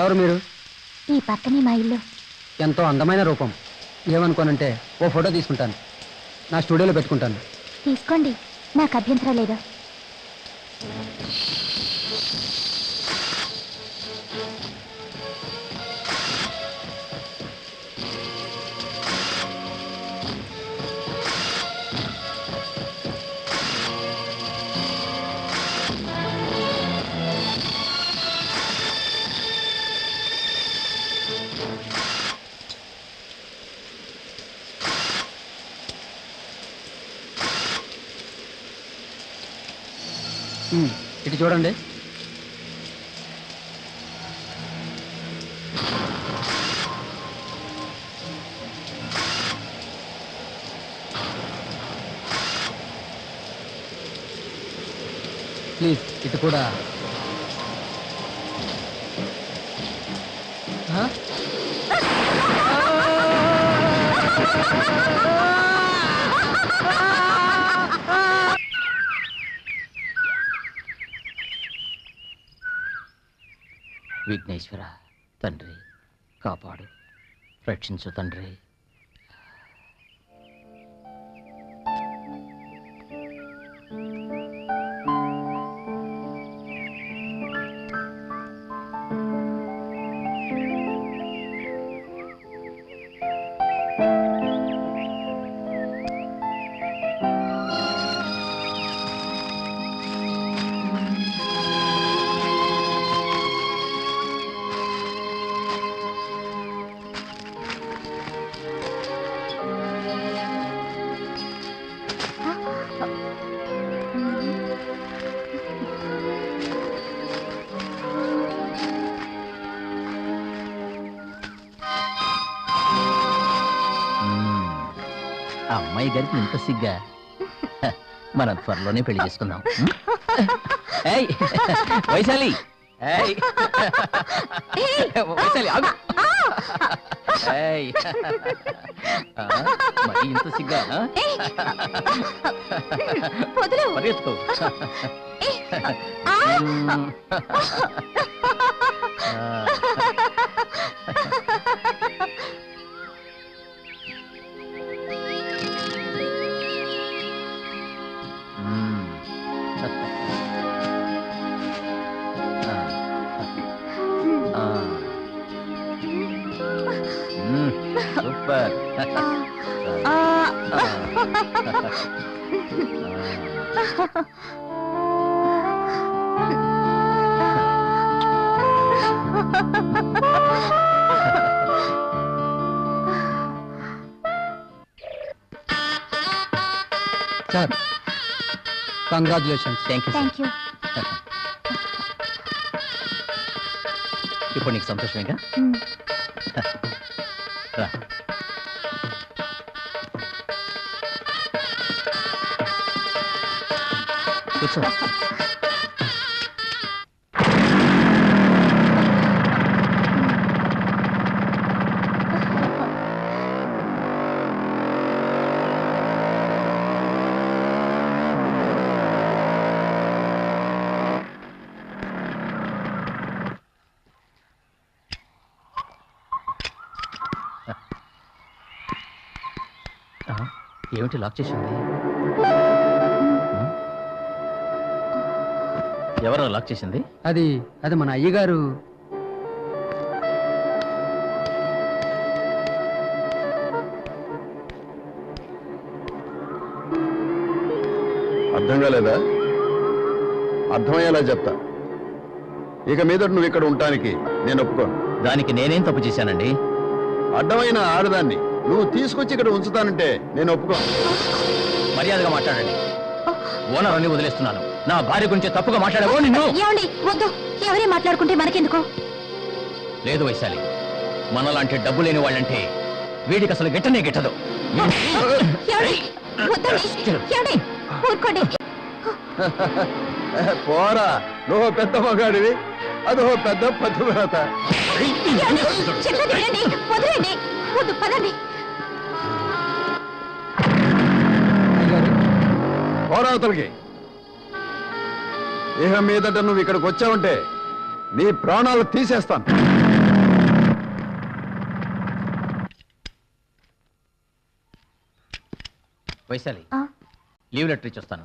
ఎవరు మీరు? ఈ పక్కనే మా ఇల్లు. ఎంతో అందమైన రూపం. ఏమనుకోనంటే ఓ ఫోటో తీసుకుంటాను, నా స్టూడియోలో పెట్టుకుంటాను. తీసుకోండి, నాకు అభ్యంతరం లేదు. ఇటు చూడండి. ప్లీజ్ ఇటు కూడా. విఘ్నేశ్వర తండ్రి, కాపాడు, రక్షించు తండ్రి. అమ్మాయి గారికి ఇంత సిగ్గా? మనం త్వరలోనే పెళ్లి చేసుకుందాం. వైశాలి, వైశాలి ఆగు. మరి ఇంత సిగ్గా? పరిగెత్తుకో. Super. Sir, congratulations. Thank you. ఇప్పుడు నీకు సంతోషమేగా? రా. కూర్చో. ఏమిటి లాక్ చేసింది? ఎవరో లాక్ చేసింది? అది మన అయ్యగారు. అర్థం కాలేదా? అర్థమయ్యేలా చెప్తా. ఇక మీద నువ్వు ఇక్కడ ఉండటానికి నేను ఒప్పుకోను. దానికి నేనేం తప్పు చేశానండి? అడ్డమైన ఆడదాన్ని నువ్వు తీసుకొచ్చి ఇక్కడ ఉంచుతానంటే నేను ఒప్పుకోను. మర్యాదగా మాట్లాడండి. ఓనర్ అని వదిలేస్తున్నాను. నా భార్య గురించి తప్పుగా మాట్లాడావో నిన్ను. ఏమండి వద్దు, ఎవరే మాట్లాడుకుంటే మనకెందుకు? లేదు వైశాలి, మనలాంటి డబ్బు లేని వాళ్ళంటే వీడికి అసలు గిట్టనే గిట్టదు. ఏమండి? వద్దండి. ఏమండి? ఊరుకోండి. పోరా, నువ్వు పెద్ద మగాడివి, అదో పెద్ద పతివ్రత. చెప్పేది వినండి, వదిలేండి. వద్దు, పదండి. పోరా అవతలకి. ఇహ మీదట నువ్వు ఇక్కడికి వచ్చావంటే నీ ప్రాణాలు తీసేస్తాను. వైశాలి, ఆ, లీవ్ లెటర్ ఇచ్చొస్తాను.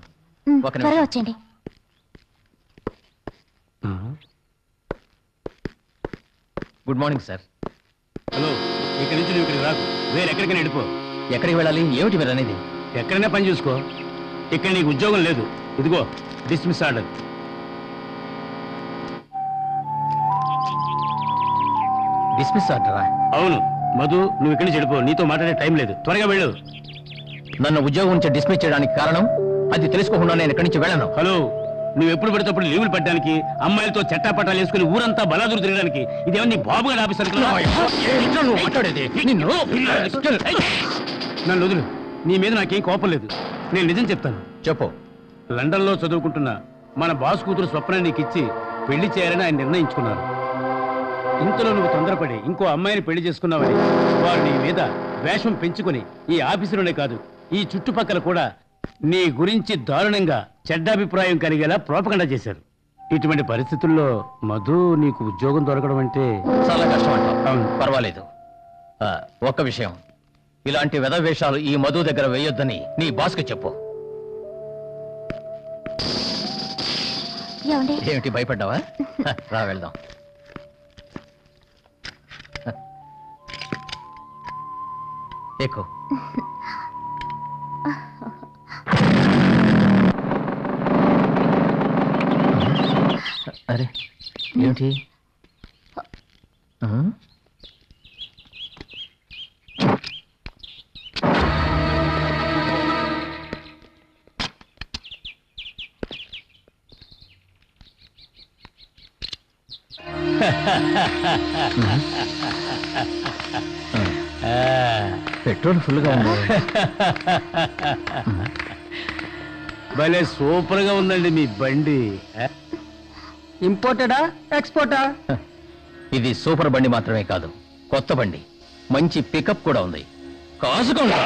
ఒక నిమిషం. త్వరగా వచ్చేయండి. Good morning sir. హలో, ఇక్కడి నుంచి నువ్వు ఇక్కడికి రాకు. వేరే ఎక్కడికైనా వెళ్ళిపో. ఎక్కడికి వెళ్ళాలి? ఏమిటి మీరు అనేది? ఎక్కడైనా పని చూసుకో. ఇక్కడ నీకు ఉద్యోగం లేదు. ఇదిగో డిస్మిస్ ఆర్డర్. డిస్మిస్ ఆర్డరా? అవును మధు, నువ్వు ఇక్కడి నుంచి వెళ్ళిపో. నీతో మాట్లాడే టైం లేదు. త్వరగా వెళ్ళు. నన్ను ఉద్యోగం నుంచి డిస్మిస్ చేయడానికి కారణం అది తెలుసుకోకుండా నేను ఇక్కడి నుంచి వెళ్ళను. హలో, నువ్వు ఎప్పుడు పడితేప్పుడు లీవులు పెట్టడానికి, అమ్మాయిలతో చట్టాపట్టాలు వేసుకుని ఊరంతా బలాదురు తిరగడానికి ఇదేమన్నా నీ బాబు గారి ఆఫీస్ అనుకున్నావా? నువ్వు మాట్లాడేది నిన్ను. నన్ను వదులు. నీ మీద నాకేం కోపం లేదు. నేను నిజం చెప్తాను. చెప్పు. లండన్లో చదువుకుంటున్న మన బాస్ కూతురు స్వప్న నీకు ఇచ్చి పెళ్లి చేయాలని ఆయన నిర్ణయించుకున్నారు. ఇంతలో నువ్వు తొందరపడి ఇంకో అమ్మాయిని పెళ్లి చేసుకున్నావని వారు నీ మీద వేషం పెంచుకుని ఈ ఆఫీసులోనే కాదు ఈ చుట్టుపక్కల కూడా నీ గురించి దారుణంగా చెడ్డాభిప్రాయం కలిగేలా ప్రోపగండా చేశారు. ఇటువంటి పరిస్థితుల్లో మధు నీకు ఉద్యోగం దొరకడం అంటే చాలా కష్టం అంటావు. అవును. పర్వాలేదు. ఒక్క విషయం, ఇలాంటి వెధవేషాలు ఈ మధు దగ్గర వేయొద్దని నీ బాస్కి చెప్పు. ఏమండి? ఏమిటి భయపడ్డావా? రా వెళ్దాం. ఎక్కువ. అరే ఏమిటి? పెట్రోల్ ఫుల్గా ఉంది. భలే సూపర్ గా ఉందండి మీ బండి. ఇంపోర్టెడా ఎక్స్పోర్టా? ఇది సూపర్ బండి మాత్రమే కాదు, కొత్త బండి. మంచి పికప్ కూడా ఉంది. కాసుకోండి.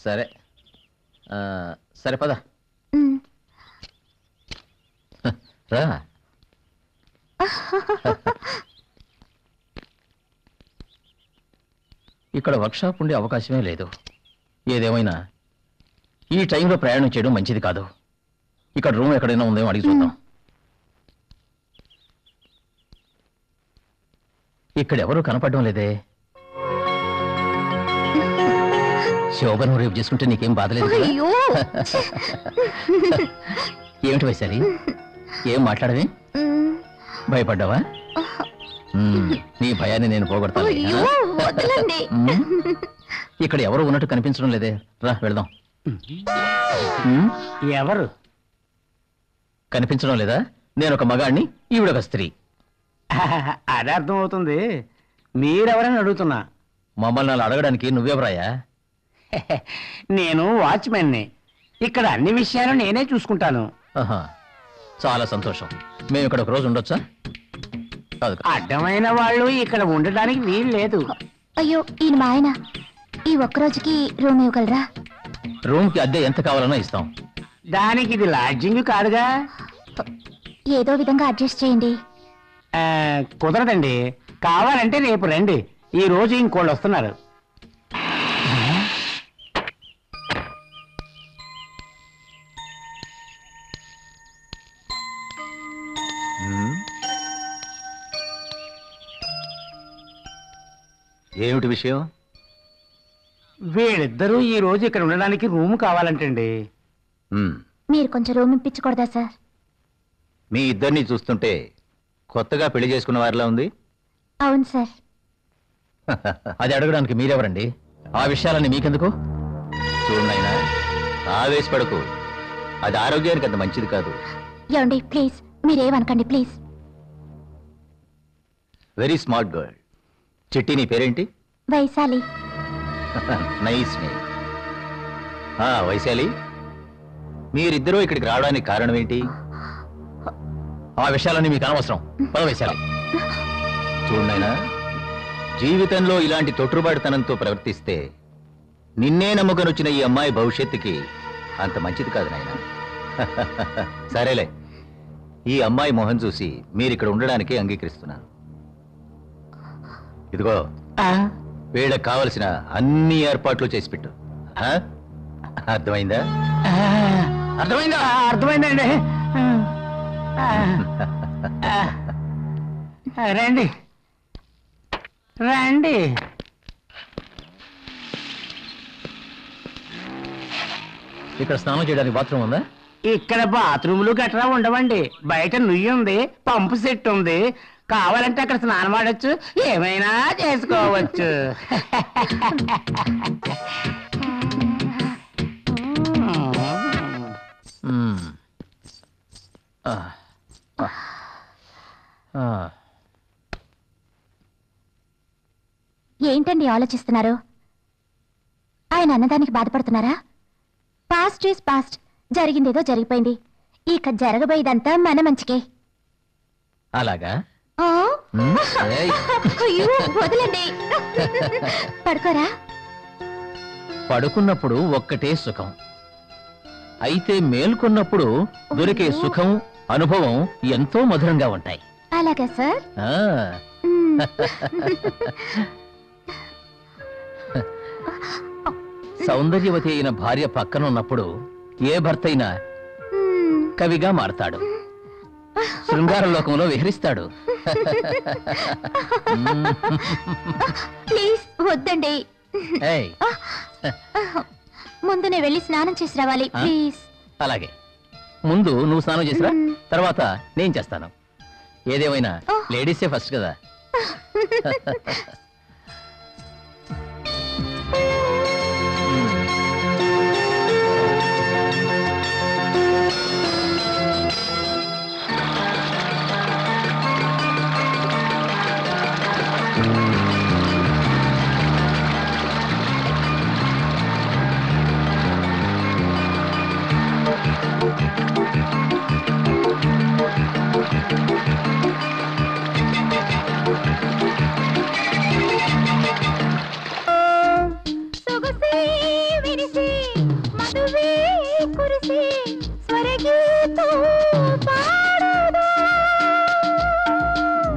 సరే సరే పద మ్. రా. ఇక్కడ వర్క్షాప్ ఉండే అవకాశమే లేదు. ఏదేమైనా ఈ టైంలో ప్రయాణం చేయడం మంచిది కాదు. ఇక్కడ రూమ్ ఎక్కడైనా ఉందేమో అడిగి చూద్దాం. ఇక్కడెవరూ కనపడడం లేదే. శోభను రేపు చేసుకుంటే నీకేం బాధలేదు కదా? అయ్యో ఏమిటి వైశాలి, ఏం మాట్లాడవే? భయపడ్డావా? నీ భయాన్ని నేను పోగొడతాను. అయ్యో వదలండి. ఇక్కడ ఎవరు ఉన్నట్టు కనిపించడం లేదే. రా వెళదాం. ఎవరు కనిపించడం లేదా? నేను ఒక మగాడిని, ఈవిడొక స్త్రీ. అది అర్థమవుతుంది. మీరెవరని అడుగుతున్నా. మమ్మల్ని అలా అడగడానికి నువ్వెవరాయా? నేను వాచ్మెన్ని. ఇక్కడ అన్ని విషయాలు నేనే చూసుకుంటాను. ఆహా, చాలా సంతోషం. మేము ఇక్కడ ఒక రోజు ఉండొచ్చా? కాదు. అడ్డమైన వాళ్ళు ఇక్కడ ఉండడానికి వీలు లేదు. అయ్యో ఈయన మా ఆయన. ఈ ఒక్కరోజుకి రూమ్ ఇవ్వగలరా? రూమ్ కి అద్దె ఎంత కావాలన్నా ఇస్తాం. దానికి ఇది లాడ్జింగ్ కాదుగా. ఏదో విధంగా అడ్జస్ట్ చేయండి. కుదరదండి. కావాలంటే రేపు రండి. ఈ రోజు ఇంకోళ్ళు వస్తున్నారు. ఏమిటి విషయం? వీళ్ళిద్దరూ ఈ రోజు ఇక్కడ ఉండడానికి రూమ్ కావాలంటండి. మీరు కొంచెం రూమ్ ఇప్పించకూడదా సార్? మీ ఇద్దరిని చూస్తుంటే కొత్తగా పెళ్లి చేసుకున్న వారిలా ఉంది. అవును సార్. అది అడగడానికి మీరెవరండి? ఆ విషయాలన్నీ మీకెందుకు? చూడనైనా ఆవేశపడకు. అది ఆరోగ్యానికి అంత మంచిది కాదు. ఏమండి ప్లీజ్ మీరేమనకండి ప్లీజ్. Very smart girl. చిట్టి, నీ పేరేంటి? వైశాలి. Nice name. వైశాలి, మీరిద్దరూ ఇక్కడికి రావడానికి కారణం ఏంటి? ఆ విషయాలన్నీ మీకు అనవసరం. పద వైశాలి. చూడనైనా, జీవితంలో ఇలాంటి తొట్టుబాటుతనంతో ప్రవర్తిస్తే నిన్నే నమ్మకం వచ్చిన ఈ అమ్మాయి భవిష్యత్తుకి అంత మంచిది కాదు నాయనా. సరేలే, ఈ అమ్మాయి మొహం చూసి మీరిక్కడ ఉండడానికి అంగీకరిస్తున్నాను. ఇదిగో, వీళ్ళకి కావలసిన అన్ని ఏర్పాట్లు చేసి పెట్టు. అర్థమైందా? అర్థమైందా? అర్థమైందండి. రండి రండి. ఇక్కడ స్నానం చేయడానికి బాత్రూమ్ ఉందా? ఇక్కడ బాత్రూములు గట్రా ఉండవండి. బయట నుయ్యి ఉంది, పంపు సెట్ ఉంది. కావాలంటే అక్కడ స్నానం ఆడొచ్చు, ఏమైనా చేసుకోవచ్చు. ఏంటండి ఆలోచిస్తున్నారు? ఆయన అన్నదానికి బాధపడుతున్నారా? Past is past. జరిగిందేదో జరిగిపోయింది. ఇక జరగబోయేదంతా మన మంచికే. అలాగా? ఆ? ఏయ్. అయ్యో, వదలండి. పడుకోరా? పడుకున్నప్పుడు ఒక్కటే సుఖం. అయితే మేల్కొన్నప్పుడు దొరికే సుఖం, అనుభవం ఎంతో మధురంగా ఉంటాయి. అలాగా సార్? ఆ. మ్మ్. సౌందర్యవతి అయిన భార్య పక్కనున్నప్పుడు ఏ భర్త అయినా మ్మ్. కవిగా మారతాడు, శృంగార లోకంలో విహరిస్తాడు. ప్లీజ్ వద్దండి. ఏయ్, ముందు నేను వెళ్ళి స్నానం చేసి రావాలి. ఆ? ప్లీజ్. అలాగే, ముందు నువ్వు స్నానం చేసిరా, మ్మ్. తర్వాత నేను చేస్తాను. ఏదేమైనా ఆ. లేడీసే ఫస్ట్ కదా.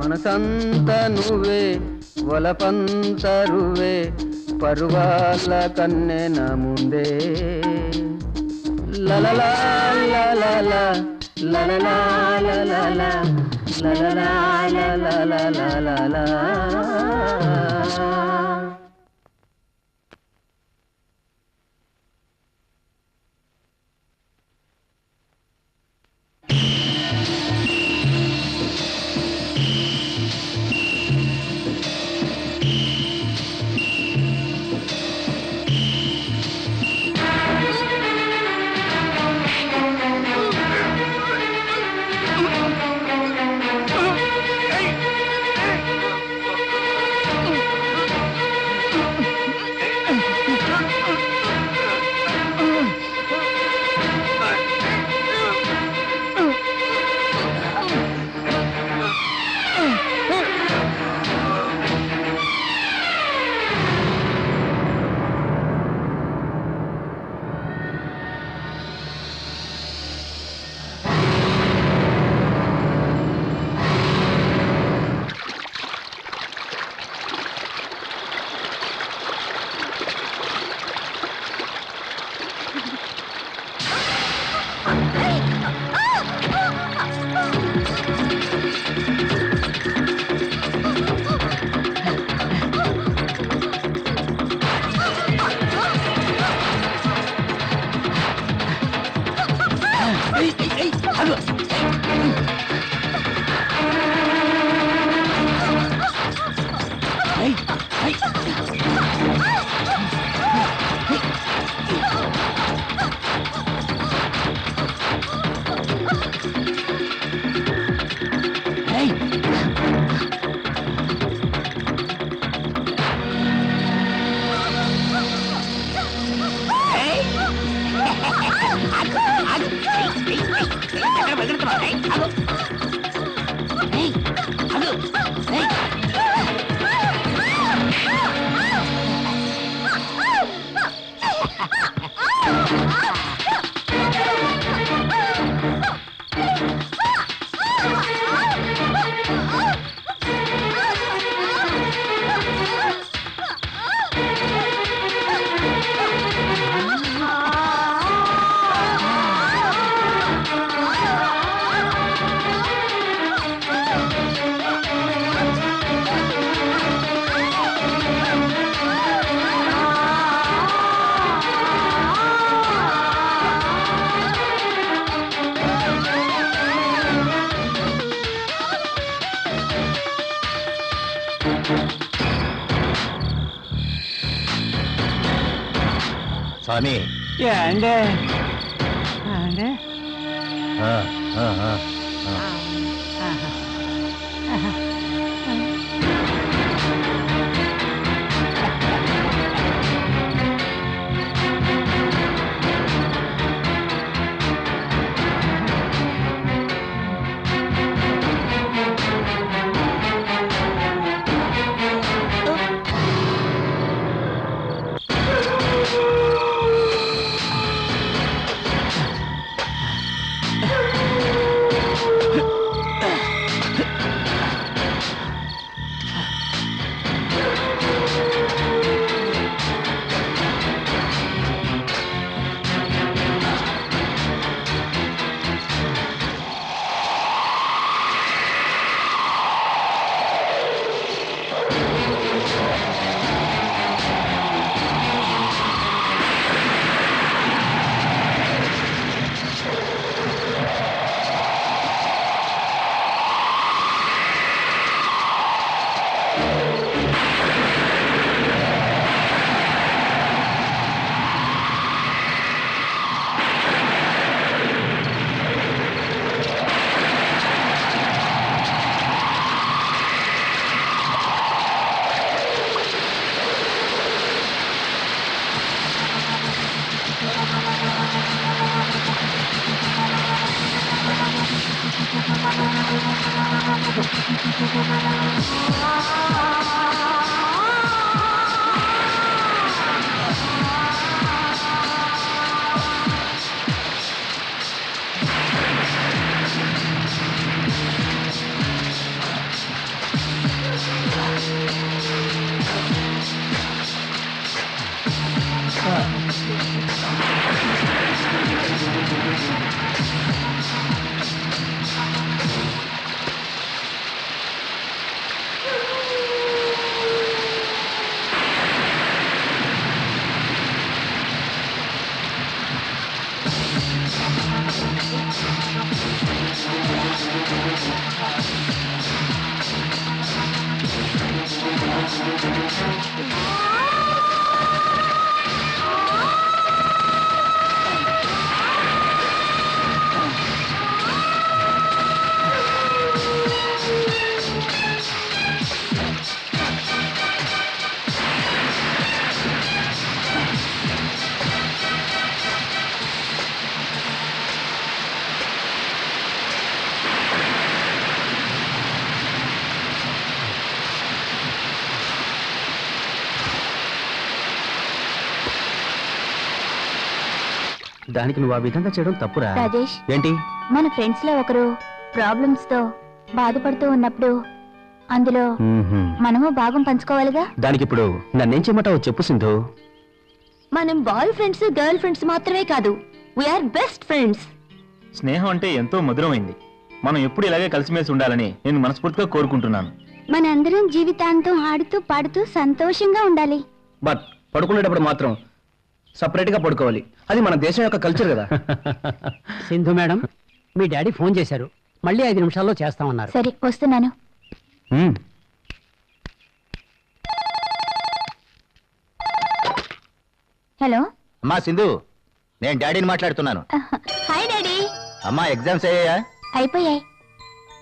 మనసంత నువ్వే వలపంత రువే పరువాల కన్నెన ముందే లలలా లలలా లలలా లలలా లలలా లలలా లలలా. స్వామి అండి అండి ఆ, ఆ, ఆ, ఆ. దానికి నువ్వు ఆ విధంగా చేయడం తప్పురా. రాజేష్, ఏంటి? మన ఫ్రెండ్స్ లో ఒకరు ప్రాబ్లమ్స్ తో బాధపడుతూ ఉన్నప్పుడు అందులో మనము భాగం పంచుకోవాలిగా. దానికి ఇప్పుడు నన్నేం చేయమంటావు చెప్పు సింధు. మనం బాయ్ ఫ్రెండ్స్ గర్ల్ ఫ్రెండ్స్ మాత్రమే కాదు, వీఆర్ బెస్ట్ ఫ్రెండ్స్. స్నేహం అంటే ఎంతో మధురమైంది. మనం ఎప్పుడు ఇలాగే కలిసిమెలిసి ఉండాలని నేను మనస్ఫూర్తిగా కోరుకుంటున్నాను. మనందరం జీవితాంతం ఆడుతూ పాడుతూ సంతోషంగా ఉండాలి. బట్ పడుకునేటప్పుడు మాత్రం సపరేట్ గా పడుకోవాలి. అది మన దేశం యొక్క కల్చర్ కదా. సింధు మేడం, మీ డాడీ ఫోన్ చేశారు, మళ్ళీ 5 నిమిషాల్లో చేస్తామన్నారు. సరే, వస్తున్నాను. హలో. అమ్మా సింధు, నేను డాడీని మాట్లాడుతున్నాను. Hi daddy. అమ్మా ఎగ్జామ్స్ అయ్యాయా? అయిపోయాయి.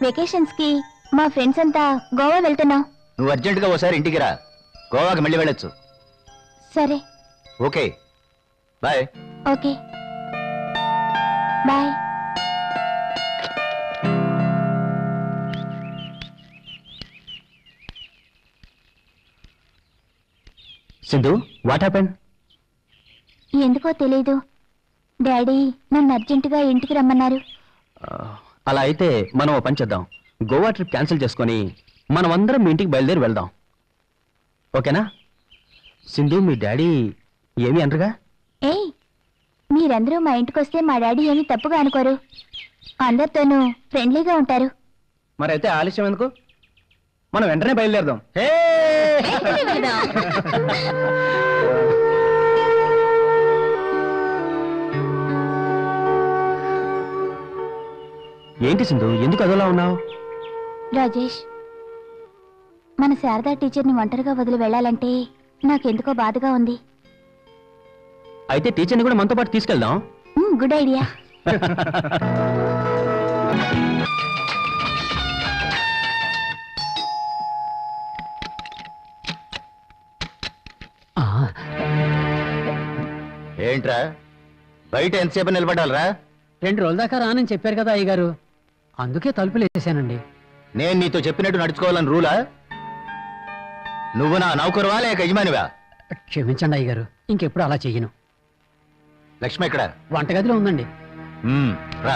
వెకేషన్స్ కి మా ఫ్రెండ్స్ అంతా గోవా వెళ్తున్నాం. నువ్వు అర్జెంటుగా ఓసారి ఇంటికి రా. గోవాకి మళ్ళీ వెళ్ళొచ్చు. సరే. Okay bye. Okay bye. Sindhu, what happened? ఎందుకో తెలీదు, డాడీ నన్ను అర్జెంటుగా ఇంటికి రమ్మన్నారు. అలా అయితే మనం ఓ పని చేద్దాం. గోవా ట్రిప్ క్యాన్సిల్ చేసుకొని మనం అందరం మీ ఇంటికి బయలుదేరి వెళ్దాం. ఓకేనా? సింధు, మీ డాడీ ఏమీ అనరుగా? ఏయ్, మీరందరూ మా ఇంటికి వస్తే మా డాడీ ఏమీ తప్పుగా అనుకోరు. అందరితోనూ ఫ్రెండ్లీగా ఉంటారు. మరైతే ఆలస్యం ఎందుకు, మనం వెంటనే బయలుదేరదాం. ఏంటి సింధు, ఎందుకు అదోలా ఉన్నావు? రాజేష్, మన శారదా టీచర్ని ఒంటరిగా వదిలి వెళ్ళాలంటే నాకెందుకో బాధగా ఉంది. అయితే టీచర్ని కూడా మనతో పాటు తీసుకెళ్దాం. Good idea. ఏంట్రా బయట ఎంతసేపు నిలబడాలరా? 2 రోజుల దాకా రానని చెప్పారు కదా అయ్యగారు, అందుకే తలుపులు వేసేసానండి. నేను నీతో చెప్పినట్టు నడుచుకోవాలని రూలా? నువ్వు నా నౌకరువా లేక యజమానివా? క్షమించండి అయ్యగారు, ఇంకెప్పుడు అలా చెయ్యను. లక్ష్మి ఎక్కడ? వంటగదిలో ఉందండి. రా.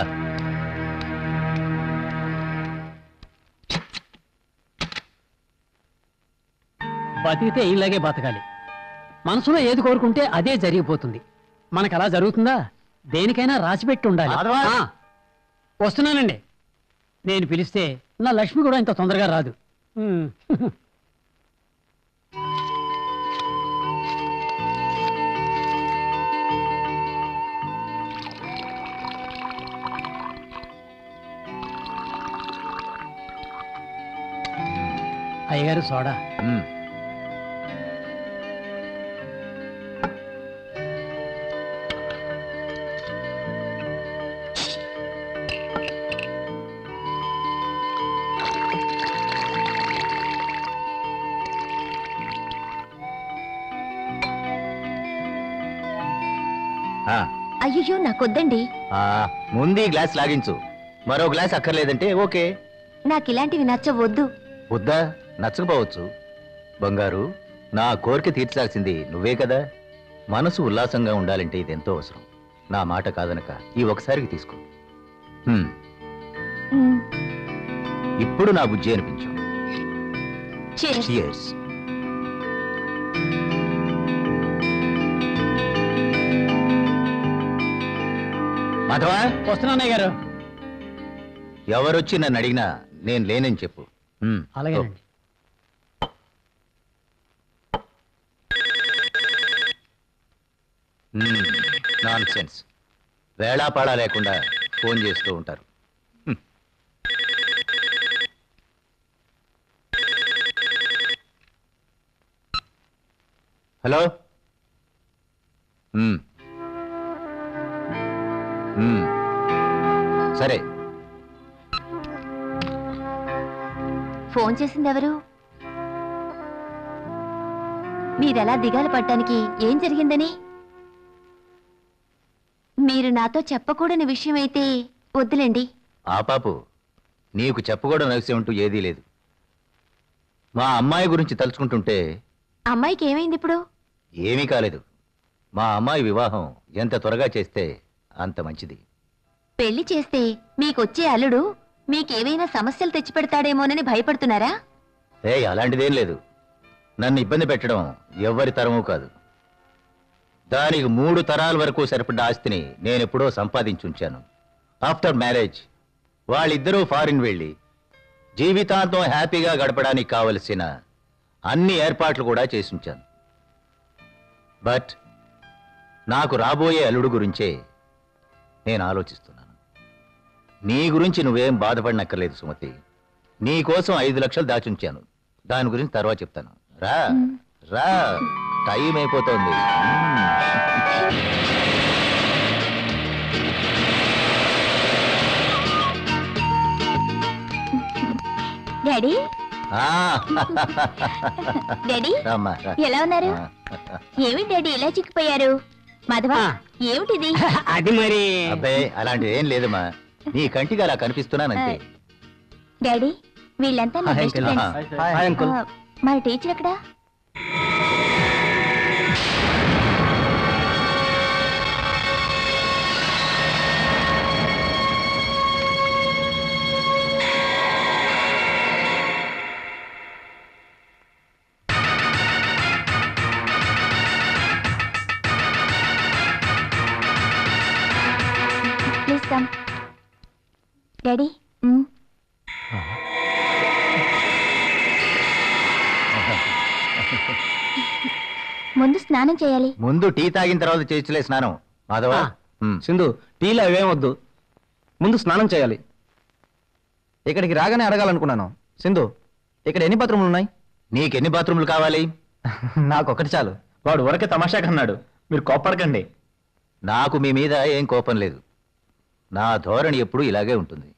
బతికితే ఇలాగే బతకాలి. మనసులో ఏది కోరుకుంటే అదే జరిగిపోతుంది. మనకు అలా జరుగుతుందా? దేనికైనా రాసిపెట్టి ఉండాలి. ఆ, వస్తున్నానండి. నేను పిలిస్తే నా లక్ష్మి కూడా ఇంత తొందరగా రాదు. అయ్యగారు సోడా. అయ్యో నాకొద్దండి. ముందు ఈ గ్లాస్ లాగించు. మరో గ్లాస్ అక్కర్లేదంటే ఓకే. నాకిలాంటివి నచ్చవద్దు. వద్దా? నచ్చకపోవచ్చు. బంగారు, నా కోరిక తీర్చాల్సింది నువ్వే కదా. మనసు ఉల్లాసంగా ఉండాలంటే ఇదెంతో అవసరం. నా మాట కాదనక ఈ ఒకసారికి తీసుకో. ఇప్పుడు నా బుజ్జి అనిపించు. Cheers. మాధవా, వస్తున్నానయ్య గారు. ఎవరొచ్చి నన్ను అడిగినా నేను లేనని చెప్పు. అలాగేనండి. Non sense. వేళాపాడా లేకుండా ఫోన్ చేస్తూ ఉంటారు. హలో సరే. ఫోన్ చేసింది ఎవరు? మీరెలా దిగాలు పడ్డానికి ఏం జరిగిందని? మీరు నాతో చెప్పకూడని విషయం అయితే వద్దులేండి. ఆ పాపు, నీకు చెప్పకూడని రహస్యం అంటూ ఏదీ లేదు. మా అమ్మాయి గురించి తలుచుకుంటుంటే. అమ్మాయికి ఏమైంది ఇప్పుడు? ఏమీ కాలేదు. మా అమ్మాయి వివాహం ఎంత త్వరగా చేస్తే అంత మంచిది. పెళ్లి చేస్తే మీకొచ్చే అల్లుడు మీకేమైనా సమస్యలు తెచ్చిపెడతాడేమోనని భయపడుతున్నారా? అలాంటిదేం లేదు. నన్ను ఇబ్బంది పెట్టడం ఎవ్వరి తరమూ కాదు. దానికి 3 తరాల వరకు సరిపడ్డ ఆస్తిని నేనెప్పుడో సంపాదించుంచాను. ఆఫ్టర్ మ్యారేజ్ వాళ్ళిద్దరూ ఫారిన్ వెళ్ళి జీవితాంతం హ్యాపీగా గడపడానికి కావలసిన అన్ని ఏర్పాట్లు కూడా చేసుంచాను. బట్ నాకు రాబోయే అల్లుడు గురించే నేను ఆలోచిస్తున్నాను. నీ గురించి నువ్వేం బాధపడినక్కర్లేదు సుమతి. నీ కోసం 5 లక్షలు దాచుంచాను. దాని గురించి తర్వాత చెప్తాను. రా రా, టైం అయిపోతుంది. డాడీ డాడీ రామ్మా, రా. ఎలా ఉన్నారు? ఏమి డాడీ ఇలా చిక్కిపోయారు? మాధవా, ఏమిటిది? అది మరి అబ్బాయి, అలాంటిది ఏం లేదమ్మా. నీ కంటికి అలా కనిపిస్తున్నానంతే. డాడీ, వీళ్ళంతా నా బెస్ట్ ఫ్రెండ్స్. Hi uncle. మన టీచర్ ఎక్కడా? Please come. డాడీ, ముందు స్నానం చేయాలి. ముందు టీ తాగిన తర్వాత చేయించలే స్నానం. మాధవ, సింధు, టీలో అవేం వద్దు, ముందు స్నానం చేయాలి. ఇక్కడికి రాగానే అడగాలనుకున్నాను. సింధు, ఇక్కడ ఎన్ని బాత్రూమ్లు ఉన్నాయి? నీకెన్ని బాత్రూమ్లు కావాలి? నాకొకటి చాలు. వాడు ఊరకే తమాషా కన్నాడు, మీరు కోప్పడకండి. నాకు మీ మీద ఏం కోపం లేదు. నా ధోరణి ఎప్పుడు ఇలాగే ఉంటుంది.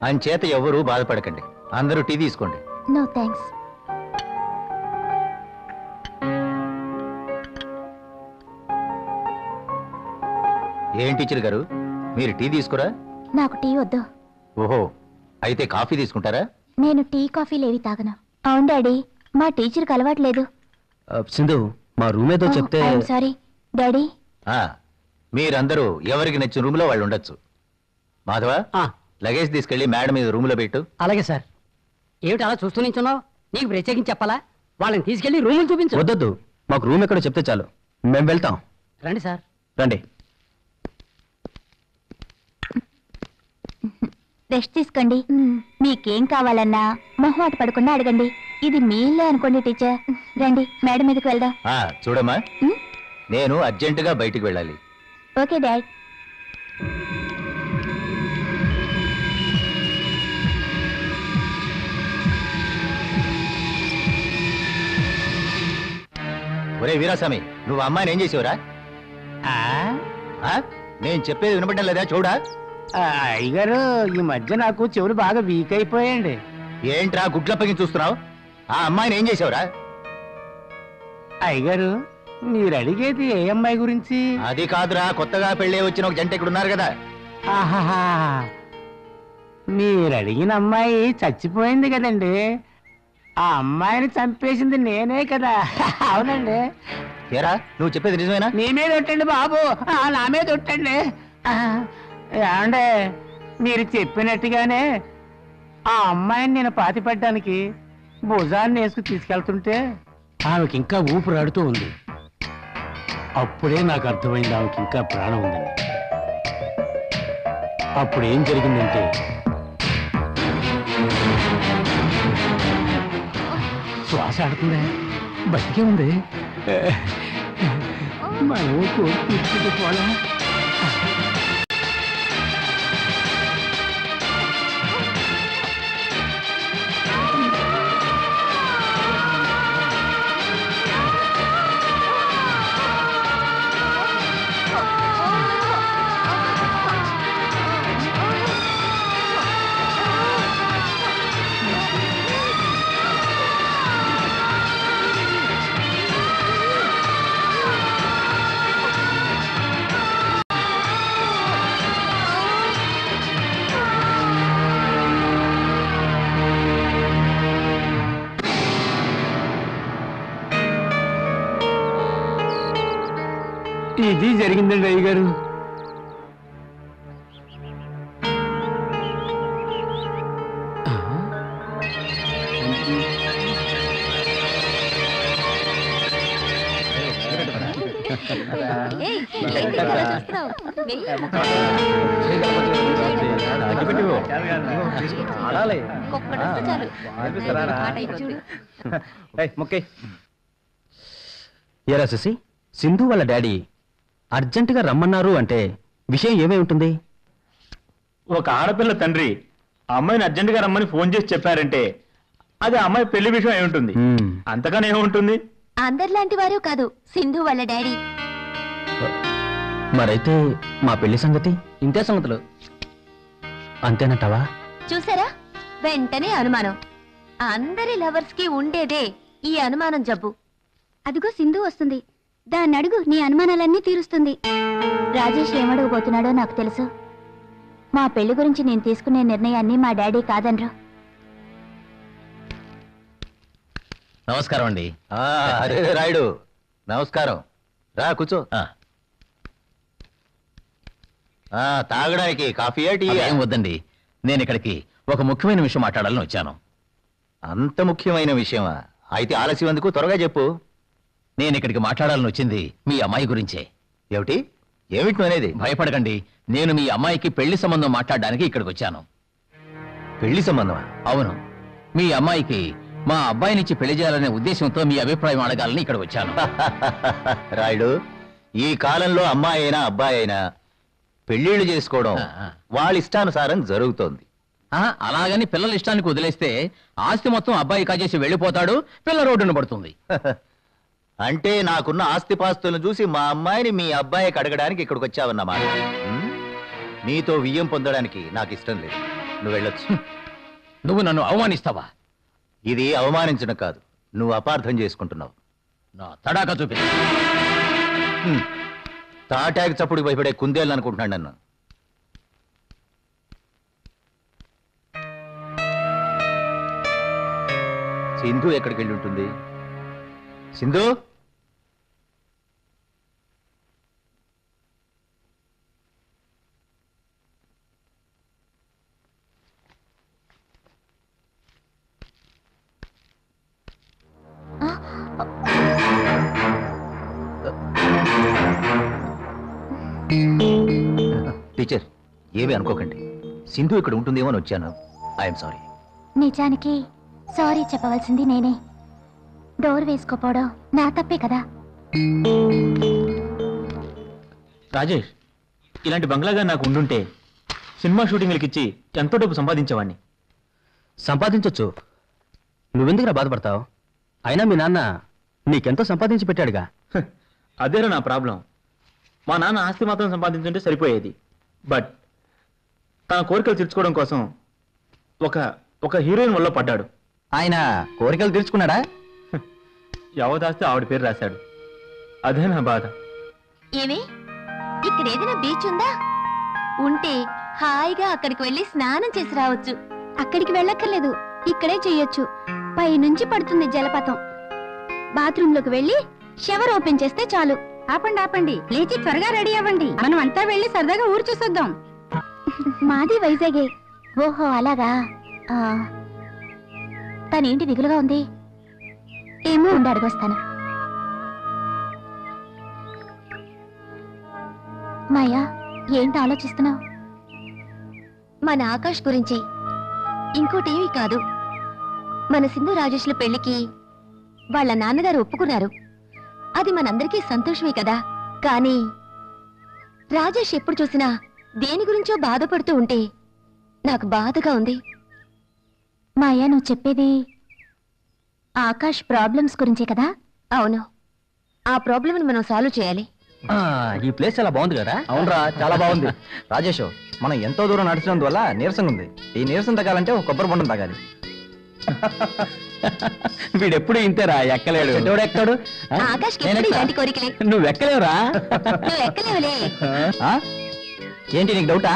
అంచేత ఎవ్వరూ బాధపడకండి. అందరూ టీ తీసుకోండి. No thanks. ఏం టీచర్ గారు, మీరు టీ తీసుకురా? నాకు టీ వద్దు. ఓహో, అయితే కాఫీ తీసుకుంటారా? నేను టీ కాఫీలు ఏవి తాగను. అవును డాడీ, మా టీచర్కి అలవాట్లేదు. సింధు, మా రూమ్ ఏదో చెప్తే. Sorry daddy. మీరందరూ ఎవరికి నచ్చిన రూమ్ లో వాళ్ళు ఉండొచ్చు. మాధవ, లగేజ్ తీసుకెళ్లి మేడం మీద రూమ్ లో పెట్టు. అలాగే సార్. ఏమిటి అలా చూస్తూ నించున్నావు? నీకు ప్రత్యేకించి చెప్పాలా? వాళ్ళని తీసుకెళ్లి రూములు చూపించు. వద్దొద్దు, మాకు రూమ్ ఎక్కడో చెప్తే చాలు, మేము వెళ్తాం. రండి సార్. రండి. రెస్ట్ తీసుకోండి. మీకేం కావాలన్నా మొహమాట పడకుండా అడగండి. ఇది మీ ఇల్లే అనుకోండి టీచర్. రండి, మేడం మీదకి వెళ్దాం. చూడమ్మా, నేను అర్జెంటుగా బయటికి వెళ్ళాలి. Okay dad. ఒరే వీరాస్వామి, నువ్వు అమ్మాయిని ఏం చేసేవరా? నేను చెప్పేది వినపడడం లేదా? చూడా. అయ్యగారు, ఈ మధ్య నాకు చెవులు బాగా వీక్ అయిపోయాయండి. ఏంట్రా గుడ్లప్పకి చూస్తున్నావు? ఆ అమ్మాయిని ఏం చేసావురా? అయ్యగారు, మీరు అడిగేది ఏ అమ్మాయి గురించి? అది కాదురా, కొత్తగా పెళ్ళే వచ్చిన ఒక జంట ఇక్కడ ఉన్నారు కదా. ఆహాహా, మీరు అడిగిన అమ్మాయి చచ్చిపోయింది కదండి. ఆ అమ్మాయిని చంపేసింది నేనే కదా. అవునండి. ఏరా, నువ్వు చెప్పేది నిజమేనా? నీ మీద ఒట్టండి బాబు, నా మీద ఒట్టండి. ఏమండే, మీరు చెప్పినట్టుగానే ఆ అమ్మాయిని నేను పాతిపెట్టడానికి భుజాన్ని వేసుకు తీసుకెళ్తుంటే ఆమెకి ఇంకా ఊపిరాడుతూ ఉంది. అప్పుడే నాకు అర్థమైంది ఆమెకి ఇంకా ప్రాణం ఉందని. అప్పుడు ఏం జరిగిందంటే, శ్వాస ఆడుతుందే, బతికే ఉంది. మనం తీసుకుపోలా. ఇది జరిగిందండి అయ్యగారు. ఏయ్, ఏంటి అలా చూస్తున్నావ్? వెయ్. ఆడాలి. ఒక్కటొస్తే చాలు. మాట అయిపోతుంది. మొక్కే ఏరా శశి, సింధు వాళ్ళ డాడీ అర్జెంటుగా రమ్మన్నారు అంటే విషయం ఏమై ఉంటుంది? ఒక ఆడపిల్ల తండ్రి ఆ అమ్మాయిని అర్జెంటుగా రమ్మని ఫోన్ చేసి చెప్పారంటే అది ఆ అమ్మాయి పెళ్లి విషయం అయి ఉంటుంది. అంతగానే ఏముంటుంది? అందరిలాంటి వారు కాదు సింధు వాళ్ళ డాడీ. మరైతే మా పెళ్లి సంగతి? ఇంతే సంగతులు. అంతేనంటావా? చూసారా, వెంటనే అనుమానం. అందరి లవర్స్ కి ఉండేదే ఈ అనుమానం జబ్బు. అదిగో సింధు వస్తుంది, దాన్ని అడుగు, నీ అనుమానాలన్నీ తీరుస్తుంది. రాజేష్ ఏమడగబోతున్నాడో నాకు తెలుసు. మా పెళ్లి గురించి నేను తీసుకునే నిర్ణయాన్ని మా డాడీ కాదనరు. నమస్కారం అండి. అరే రాయుడు, నమస్కారం. రా కూర్చో. తాగడానికి కాఫీయా టీ? ఏం వద్దండి, నేను ఇక్కడికి ఒక ముఖ్యమైన విషయం మాట్లాడాలని వచ్చాను. అంత ముఖ్యమైన విషయమా? అయితే ఆలస్యం ఎందుకు, త్వరగా చెప్పు. నేను ఇక్కడికి మాట్లాడాలని వచ్చింది మీ అమ్మాయి గురించే. ఏమిటి ఏమిటి అనేది? భయపడకండి, నేను మీ అమ్మాయికి పెళ్లి సంబంధం మాట్లాడడానికి ఇక్కడికి వచ్చాను. పెళ్లి సంబంధమా? అవును, మీ అమ్మాయికి మా అబ్బాయినిచ్చి పెళ్లి చేయాలనే ఉద్దేశంతో మీ అభిప్రాయం అడగాలని ఇక్కడ వచ్చాను. రాయుడు, ఈ కాలంలో అమ్మాయి అయినా అబ్బాయి అయినా పెళ్లిళ్ళు చేసుకోవడం వాళ్ళ ఇష్టానుసారం జరుగుతోంది. అలాగని పిల్లల ఇష్టానికి వదిలేస్తే ఆస్తి మొత్తం అబ్బాయి కాజేసి వెళ్ళిపోతాడు, పిల్ల రోడ్డున పడుతుంది. అంటే నాకున్న ఆస్తిపాస్తులను చూసి మా అమ్మాయిని మీ అబ్బాయికి అడగడానికి ఇక్కడికి వచ్చావన్నమాట. నీతో వియ్యం పొందడానికి నాకు ఇష్టం లేదు, నువ్వు వెళ్ళొచ్చు. నువ్వు నన్ను అవమానిస్తావా? ఇది అవమానించడం కాదు, నువ్వు అపార్థం చేసుకుంటున్నావు. నా తడాకా చూపి. తాటాకి చప్పుడు భయపడే కుందేళ్ళు అనుకుంటున్నాడు నన్ను. సింధు ఎక్కడికి వెళ్ళి ఉంటుంది? సింధు, టీచర్ ఏమీ అనుకోకండి, సింధు ఇక్కడ ఉంటుందేమో అని వచ్చాను. I'm sorry. నిజానికి సారీ చెప్పవలసింది నేనే. డోర్ వేసుకోపోవడం నా తప్పే కదా. రాజేష్, ఇలాంటి బంగ్లాగా నాకు ఉండుంటే సినిమా షూటింగ్లకి ఇచ్చి ఎంతో డబ్బు సంపాదించేవాడిని. సంపాదించొచ్చు, నువ్వెందుకురా బాధపడతావు? అయినా మీ నాన్న నీకెంతో సంపాదించి పెట్టాడుగా. అదేరా నా ప్రాబ్లం. మా నాన్న ఆస్తి మాత్రం సంపాదించుంటే సరిపోయేది. బట్ తన కోరికలు తీర్చుకోవడం కోసం ఒక హీరోయిన్ వల్ల పడ్డాడు. ఆయన కోరికలు తీర్చుకున్నాడా? యావదాస్తి ఆవిడ పేరు రాశాడు. అదే నా బాధ. ఏమి ఇక్కడ ఏదైనా బీచ్ ఉందా? ఉంటే హాయిగా అక్కడికి వెళ్ళి స్నానం చేసి రావచ్చు. అక్కడికి వెళ్ళక్కర్లేదు, ఇక్కడే చెయ్యొచ్చు. పైనుంచి పడుతుంది జలపాతం. బాత్రూమ్ లోకి వెళ్ళి షవర్ ఓపెన్ చేస్తే చాలు. ఆపండి ఆపండి, లేచి త్వరగా రెడీ అవ్వండి, మనం అంతా వెళ్ళి సరదాగా ఊరు చూసొద్దాం. మాది వైజాగే. ఓహో అలాగా. తనేంటి దిగులుగా ఉంది? ఏమో ఉండి అడగొస్తాను. మాయా, ఏంటి ఆలోచిస్తున్నావు? మన ఆకాష్ గురించి. ఇంకోటేమీ కాదు, మన సింధు రాజేష్ల పెళ్లికి వాళ్ళ నాన్నగారు ఒప్పుకున్నారు. అది మనందరికీ సంతోషమే కదా. కానీ రాజేష్ ఎప్పుడు చూసినా దేని గురించో బాధపడుతూ ఉంటే నాకు బాధగా ఉంది. మాయా, నువ్వు చెప్పేది ఆకాష్ ప్రాబ్లమ్స్ గురించే కదా? అవును, ఆ ప్రాబ్లమ్ మనం సాల్వ్ చేయాలి. ఈ ప్లేస్ చాలా బాగుంది కదా? అవునరా, చాలా బాగుంది. రాజేష్, మనం ఎంతో దూరం నడిచినందువల్ల నీరసంగా ఉంది. ఈ నీరసం తగ్గాలంటే ఒక కొబ్బరి బొండం తాగాలి. వీడెప్పుడు ఇంతేరా, ఎక్కలేడు. ఎక్కడు? ఆకాష్ ఇలాంటి కోరికలే. నువ్వు ఎక్కలేవురా. నువ్వు ఎక్కలేవులే. ఏంటి నీకు డౌటా?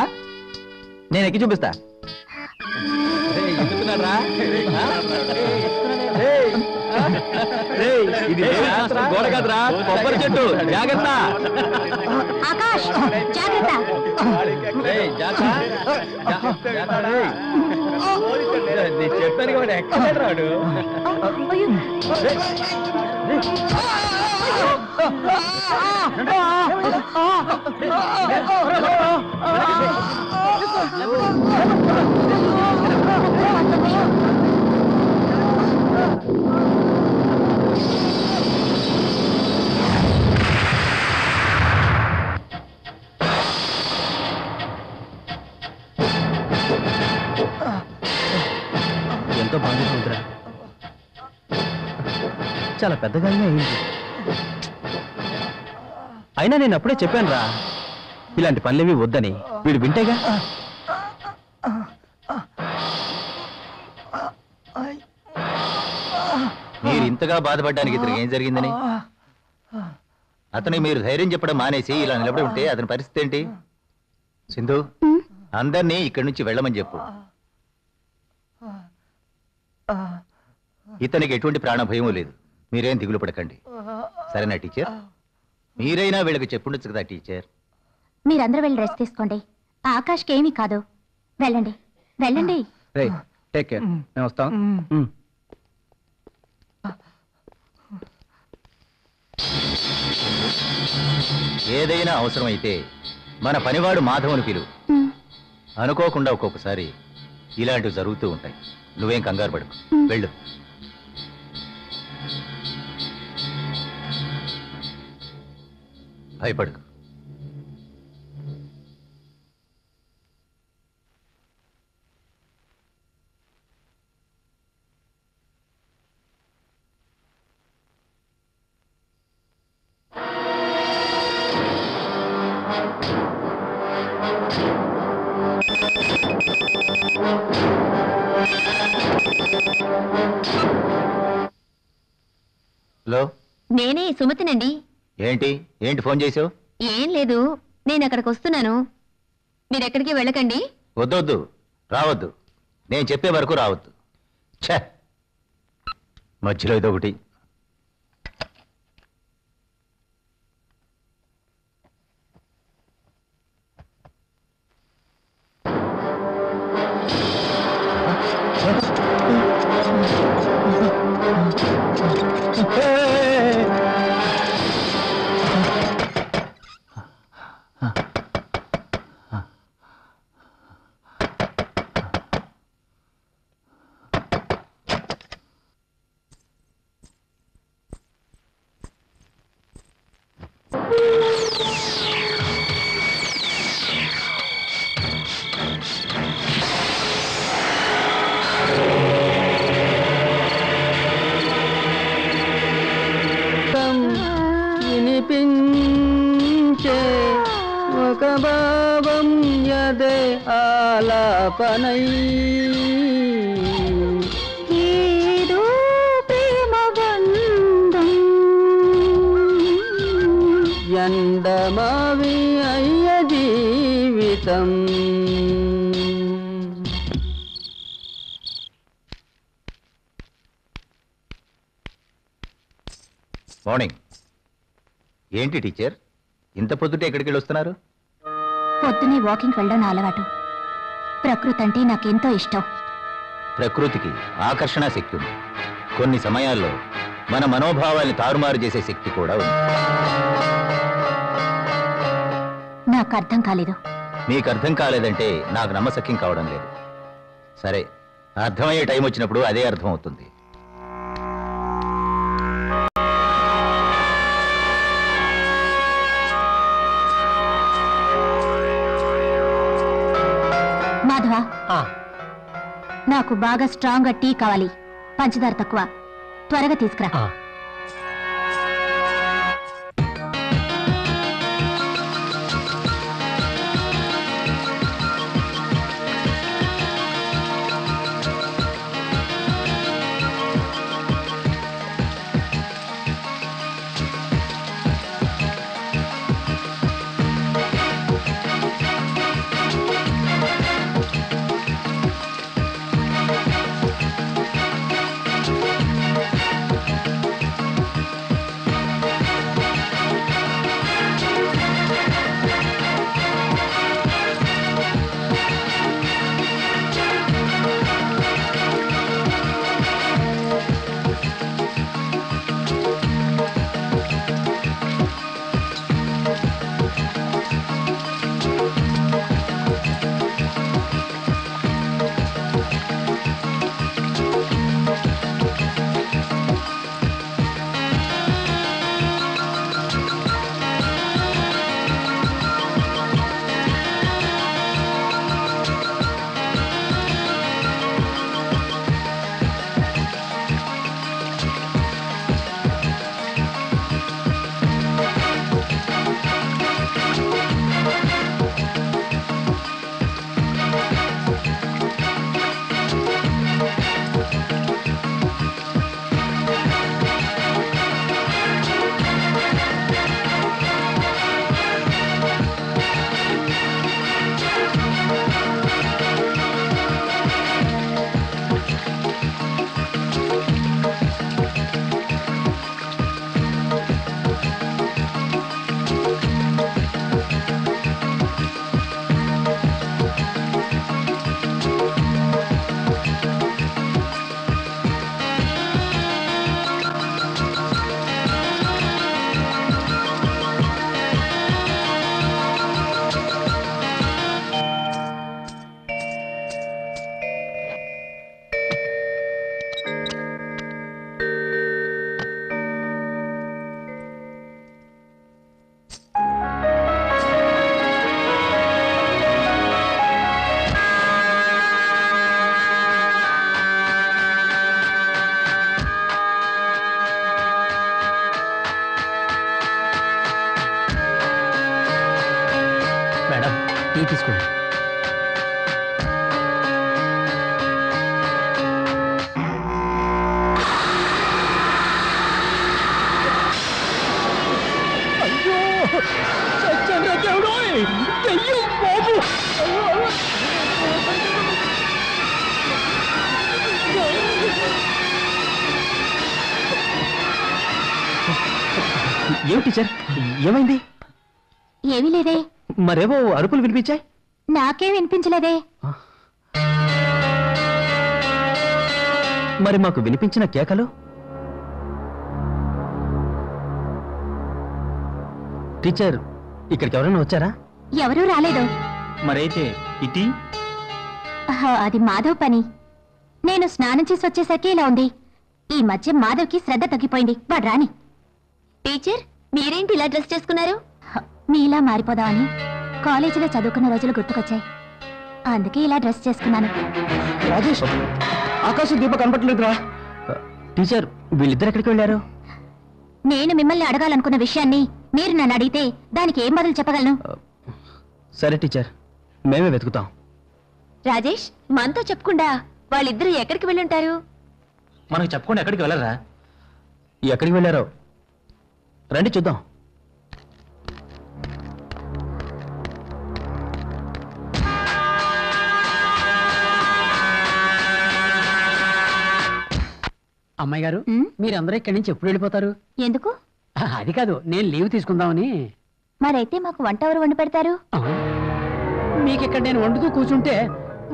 నేను ఎక్కి చూపిస్తా. ఎక్కుతున్నారా? ఇది గోడ కాదురా, కొబ్బరి చెట్టు. జాగ్రత్త. ఆకాష్ జాగ్రత్త. ఏయ్, జాగ్రత్త. నేను చెప్పాను కాబట్టి ఎక్కడ రాడు. ఎంతో బాధగా ఉందిరా. చాలా పెద్దగానే అయింది. అయినా నేను అప్పుడే చెప్పాను రా, ఇలాంటి పనులేవి వద్దని. వీడు వింటేగా. మీరు ఇంతగా బాధపడడానికి ఇతనికి ఏం జరిగిందని? అతనికి మీరు ధైర్యం చెప్పడం మానేసి ఇలా నిలబడి ఉంటే అతని పరిస్థితి ఏంటి? సింధు, అందరినీ ఇక్కడి నుంచి వెళ్ళమని చెప్పు. ఇతనికి ఎటువంటి ప్రాణ భయమూ లేదు. మీరేం దిగులు పడకండి, సరేనా టీచర్? మీరైనా వీళ్ళకి చెప్పుండొచ్చు కదా టీచర్. మీరందరూ వెళ్ళి రెస్ట్ తీసుకోండి. ఆకాష్కి ఏమీ కాదు. వెళ్ళండి వెళ్ళండి. రేయ్, టేక్ కేర్. మేము వస్తాం. ఏదైనా అవసరమైతే మన పనివాడు మాధవుని పిలువు. అనుకోకుండా ఒక్కొక్కసారి ఇలాంటివి జరుగుతూ ఉంటాయి. నువ్వేం కంగారు పడకు, వెళ్ళు. భయపడకు. హలో, నేనే సుమతినండి. ఏంటి ఏంటి ఫోన్ చేసావు? ఏం లేదు, నేను అక్కడికి వస్తున్నాను. మీరెక్కడికి వెళ్ళకండి. వద్దొద్దు, రావద్దు. నేను చెప్పే వరకు రావద్దు. ఛే, మధ్యలో ఇదొకటి. వినిపించే ఒక భావం యదే ఆలాపనై ఏదో ప్రేమ బంధం ఎండమావి అయ్య జీవితం. మార్నింగ్. ఏంటి టీచర్, ఇంత పొద్దుటే ఎక్కడికి వెళ్ళి వస్తున్నారు? పొద్దునే వాకింగ్ వెళ్ళడం నా అలవాటు. ప్రకృతి అంటే నాకెంతో ఇష్టం. ప్రకృతికి ఆకర్షణ శక్తి ఉంది. కొన్ని సమయాల్లో మన మనోభావాల్ని తారుమారు చేసే శక్తి కూడా ఉంది. నాకు అర్థం కాలేదు. మీకు అర్థం కాలేదంటే నాకు నమ్మశక్యం కావడం లేదు. సరే, అర్థమయ్యే టైం వచ్చినప్పుడు అదే అర్థం అవుతుంది. మాధవ, నాకు బాగా స్ట్రాంగ్ గా టీ కావాలి. పంచదార తక్కువ. త్వరగా తీసుకురా. టీ తీసుకోండి. ఏమి టీచర్, ఏమైంది? ఏమీ లేదే. మరేవో అరుపులు వినిపించాయి. నాకే వినిపించలేదే. మరి మాకు వినిపించిన కేకలు? టీచర్, ఇక్కడికి ఎవరైనా వచ్చారా? ఎవరూ రాలేదు. మరైతే ఇటీ అది మాధవ్ పని. నేను స్నానం చేసి వచ్చేసరికి ఇలా ఉంది. ఈ మధ్య మాధవ్కి శ్రద్ధ తగ్గిపోయింది. వాడు రాని. టీచర్, మీరేంటి ఇలా డ్రెస్ చేసుకున్నారు? మీలా మారిపోదామని కాలేజీలో చదువుకున్న రోజులు గుర్తుకొచ్చాయి. అందుకే ఇలా డ్రెస్ చేసుకున్నాను. రాజేష్, ఆకాశం దీప కనపట్లేదురా. టీచర్, వీళ్ళిద్దరు ఎక్కడికి వెళ్ళారు? నేను మిమ్మల్ని అడగాలనుకున్న విషయాన్ని మీరు నన్ను అడిగితే దానికి ఏం బదులు చెప్పగలను? సరే టీచర్, మేమే వెతుకుతాం. రాజేష్, మనతో చెప్పకుండా వాళ్ళిద్దరూ ఎక్కడికి వెళ్ళుంటారు? మనకు చెప్పకుండా ఎక్కడికి వెళ్ళరా? ఎక్కడికి వెళ్ళారో రండి చూద్దాం. అమ్మాయి గారు, ఉమ్, మీరందరూ ఇక్కడి నుంచి ఎప్పుడు వెళ్ళిపోతారు? ఎందుకు? అది కాదు, నేను లీవ్ తీసుకుందామని. మరైతే మాకు వంట ఎవరు వండి పెడతారు? మీకు ఇక్కడ నేను వండుతూ కూర్చుంటే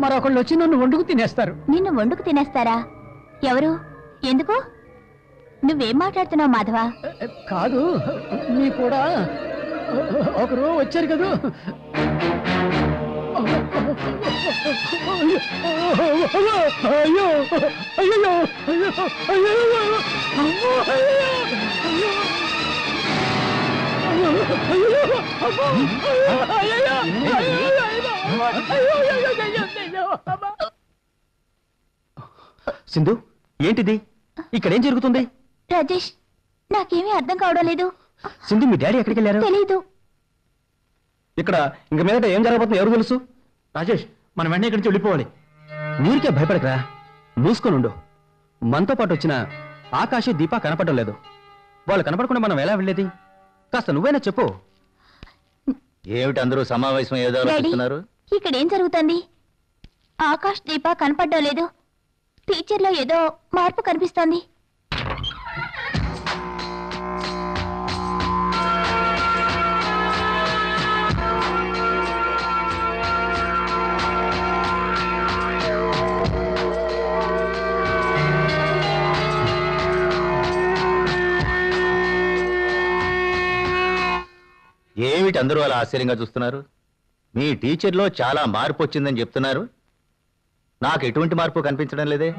మరొకళ్ళు వచ్చి నన్ను వండుకు తినేస్తారు. నిన్ను వండుకు తినేస్తారా? ఎవరు? ఎందుకు? నువ్వేం మాట్లాడుతున్నావు మాధవ? కాదు, మీ కూడా ఒకరు వచ్చారు కదా. అయ్యో, అయ్యో, సింధు, ఏంటిది? ఇక్కడేం జరుగుతుంది? రాజేష్, నాకేమీ అర్థం కావడం లేదు. సింధు, మీ డాడీ ఎక్కడికి వెళ్ళారు? తెలీదు. ఇక్కడ ఇంక మీదట ఏం జరగబోతుందో ఎవరు తెలుసు? రాజేష్, మనం వెంటనే ఇక్కడి నుంచి వెళ్ళిపోవాలి. ఊరికే భయపడకరా, మూసుకొనుండు. మనతో పాటు వచ్చిన ఆకాశ్, దీప కనపడడం లేదు. వాళ్ళు కనపడకుండా మనం ఎలా వెళ్ళేది? కాస్త నువ్వైనా చెప్పు. ఏమిటి అందరూ సమావేశం ఏదో డాడీ, ఆలోచిస్తున్నారు? ఇక్కడ ఏం జరుగుతుంది? ఆకాష్, దీప కనపడడం లేదు. టీచర్లో ఏదో మార్పు కనిపిస్తోంది. ఏమిటి అందరూ అలా ఆశ్చర్యంగా చూస్తున్నారు? మీ టీచర్లో చాలా మార్పు వచ్చిందని చెప్తున్నారు. నాకు ఎటువంటి మార్పు కనిపించడం లేదే.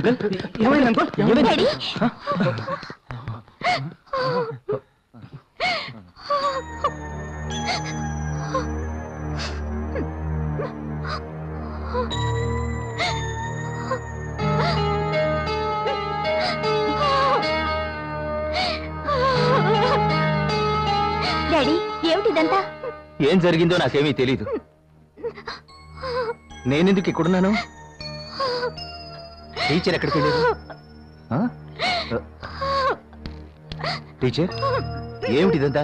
అంకుల్ ఏమైంది అంకుల్ ఏమైంది డాడీ డాడీ ఏమిటిదంతా? ఏం జరిగిందో నాకేమీ తెలీదు. నేనెందుకు ఇక్కడున్నాను? టీచర్ ఎక్కడికి వెళ్ళారు? ఆ? టీచర్ ఏమిటిదంతా?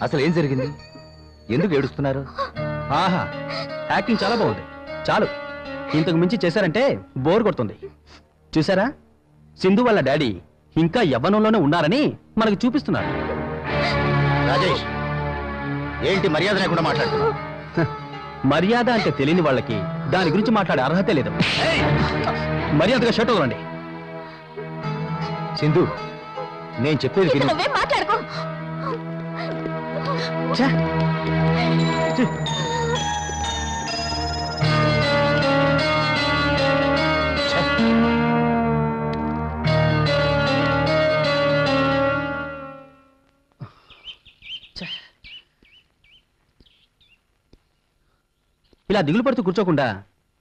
అసలు ఏం జరిగింది? ఎందుకు ఏడుస్తున్నారు? ఆహా యాక్టింగ్ చాలా బాగుంది. చాలు, ఇంతకు మించి చేశారంటే బోర్ కొడుతుంది. చూసారా, సింధు వాళ్ళ డాడీ ఇంకా యవ్వనంలోనే ఉన్నారని మనకు చూపిస్తున్నారు. రాజేష్, ఏంటి మర్యాద లేకుండా మాట్లాడుతున్నావు? మర్యాద అంటే తెలియని వాళ్ళకి దాని గురించి మాట్లాడే అర్హత లేదు. మర్యాదగా షర్ట్ వదలండి. సింధు, నేను చెప్పేది ఇక విను. నువ్వే మాట్లాడుకో. ఛే! ఛీ! ఇలా దిగులు పడుతూ కూర్చోకుండా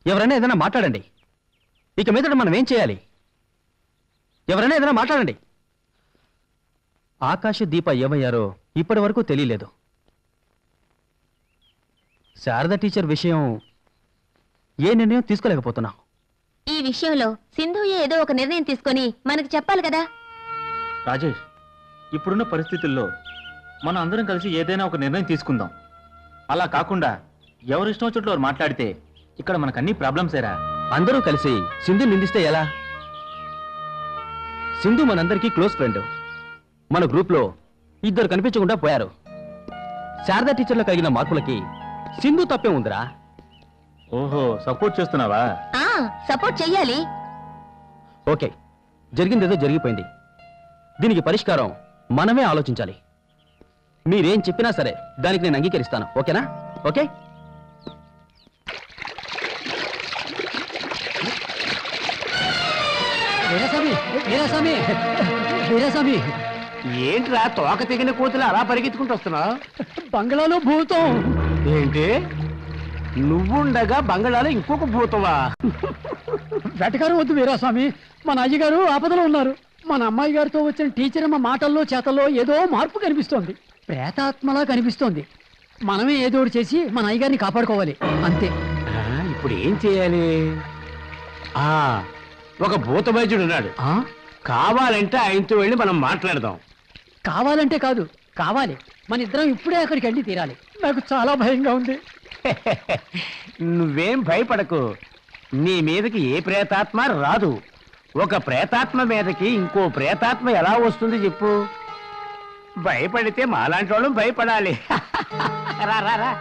ఎవరైనా ఏదైనా మాట్లాడండి. ఇక మీదట మనం ఏం చేయాలి? ఎవరైనా ఏదైనా మాట్లాడండి. ఆకాశ దీప ఏమయ్యారో ఇప్పటి వరకు తెలియలేదు. శారద టీచర్ విషయం ఏ నిర్ణయం తీసుకోలేకపోతున్నాం. ఈ విషయంలో సింధు ఏదో ఒక నిర్ణయం తీసుకొని మనకు చెప్పాలి కదా. రాజేష్, ఇప్పుడున్న పరిస్థితుల్లో మనం అందరం కలిసి ఏదైనా ఒక నిర్ణయం తీసుకుందాం. అలా కాకుండా ఎవరిష్టం వచ్చినట్లు వారు మాట్లాడితే ఇక్కడ మనకు అన్ని ప్రాబ్లమ్సేరా. అందరూ కలిసి సింధు నిందిస్తే ఎలా? సింధు మనందరికీ క్లోజ్ ఫ్రెండ్. మన గ్రూప్లో ఇద్దరు కనిపించకుండా పోయారు. శారదా టీచర్లో కలిగిన మార్పులకి సింధు తప్పే ఉందిరా. ఓహో, సపోర్ట్ చేస్తున్నావా? ఆ సపోర్ట్ చెయ్యాలి. ఓకే, జరిగిందేదో జరిగిపోయింది. దీనికి పరిష్కారం మనమే ఆలోచించాలి. మీరేం చెప్పినా సరే దానికి నేను అంగీకరిస్తాను. ఓకేనా? ఓకే. వీరాస్వామి, వీరాస్వామి, వీరాస్వామి, ఏంట్రా తోక తెగిన కోతులు అలా పరిగెత్తుకుంటూ వస్తున్నావు? బంగ్లాలో భూతం. ఏంటి, నువ్వుండగా బంగాళాలో ఇంకొక భూతమా? వెటకారం వద్దు వీరాస్వామి, మన అయ్యగారు ఆపదలో ఉన్నారు. మన అమ్మాయి గారితో వచ్చిన టీచర్ అమ్మ మాటల్లో చేతల్లో ఏదో మార్పు కనిపిస్తోంది. ప్రేతాత్మలా కనిపిస్తోంది. మనమే ఏదో ఒకటి చేసి మన అయ్యగారిని కాపాడుకోవాలి, అంతే. ఇప్పుడు ఏం చేయాలి? ఆ ఒక భూత వైద్యుడు ఉన్నాడు. ఆ? కావాలంటే ఆయనతో వెళ్ళి మనం మాట్లాడదాం. కావాలంటే కాదు, కావాలి. మన ఇద్దరం ఇప్పుడే అక్కడికి వెళ్ళి తీరాలి. నాకు చాలా భయంగా ఉంది. నువ్వేం భయపడకు, నీ మీదకి ఏ ప్రేతాత్మ రాదు. ఒక ప్రేతాత్మ మీదకి ఇంకో ప్రేతాత్మ ఎలా వస్తుంది చెప్పు? భయపడితే మాలాంటి వాళ్ళు భయపడాలి. రా రా రా.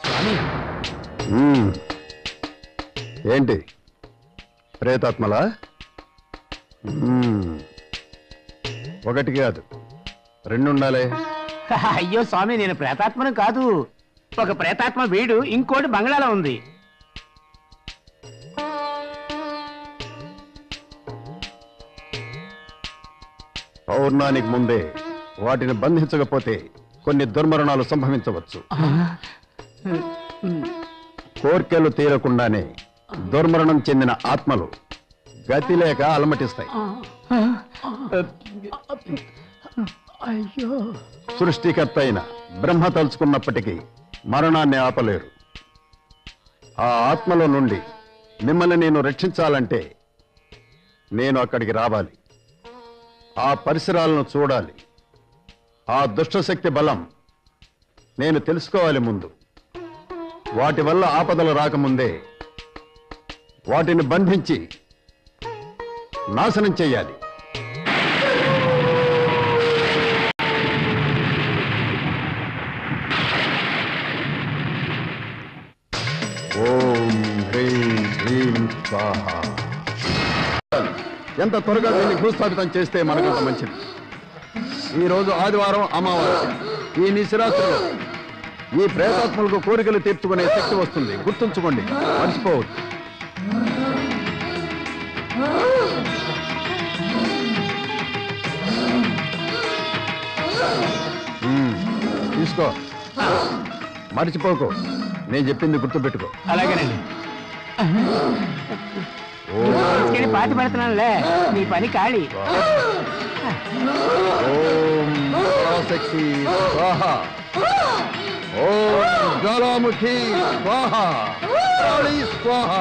స్వామి, ఏంటి ప్రేతాత్మలా? ఒకటి కాదు, రెండు ఉండాలి. అయ్యో స్వామి, నేను ప్రేతాత్మను కాదు. ఒక ప్రేతాత్మ వీడు, ఇంకోటి బంగ్లాలో ఉంది. పౌర్ణానికి ముందే వాటిని బంధించకపోతే కొన్ని దుర్మరణాలు సంభవించవచ్చు. కోర్కెలు తీరకుండానే దుర్మరణం చెందిన ఆత్మలు గతి లేక అలమటిస్తాయి. అయ్యో, సృష్టికర్త అయిన బ్రహ్మ తలుచుకున్నప్పటికీ మరణాన్ని ఆపలేరు. ఆ ఆత్మలో నుండి మిమ్మల్ని నేను రక్షించాలంటే నేను అక్కడికి రావాలి. ఆ పరిసరాలను చూడాలి. ఆ దుష్టశక్తి బలం నేను తెలుసుకోవాలి. ముందు వాటి వల్ల ఆపదలు రాకముందే వాటిని బంధించి నాశనం చెయ్యాలి. ఓం హ్రీం హ్రీం స్వాహా. ఎంత త్వరగా దీన్ని భూస్థాపితం చేస్తే మనకంత మంచిది. ఈ రోజు ఆదివారం అమావాస్య. ఈ నిశిరాత్రిలో ఈ ప్రేతాత్మలకు కోరికలు తీర్చుకునే శక్తి వస్తుంది. గుర్తుంచుకోండి, మర్చిపోవద్దు. తీసుకో, మర్చిపోకు. నేను చెప్పింది గుర్తుపెట్టుకో. అలాగేనండి. పాతి పెడుతున్నానులే, నీ పని ఖాళీ. ఓం పరాశక్తి స్వాహ, ఓం జ్వాలాముఖి స్వాహ, కాళీ స్వాహ,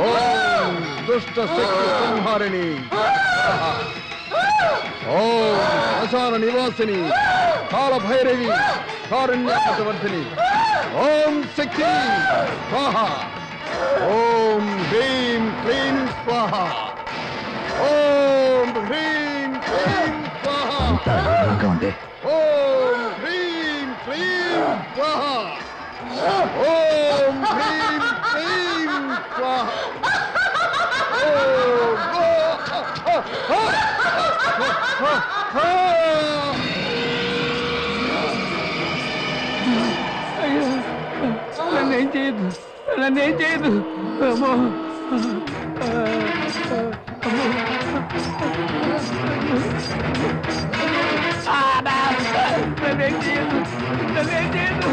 ఓం దుష్ట శక్తి సంహారిణి స్వాహ, ఓం శ్మశాన నివాసిని కాళభైరవి కారుణ్యవర్ధిని ఓం శక్తి స్వాహ, ఓం హ్రీం క్లీం స్వాహ, ఓం హ్రీం క్లీం స్వాహ, ఓం హ్రీం క్లీం స్వాహ, ఓం హ్రీం క్లీం స్వాహ, నన్నేం చేయదు, నన్నేం చేయదు. అమ్మో, నన్నేం చేయదు, నన్నేం చేయదు.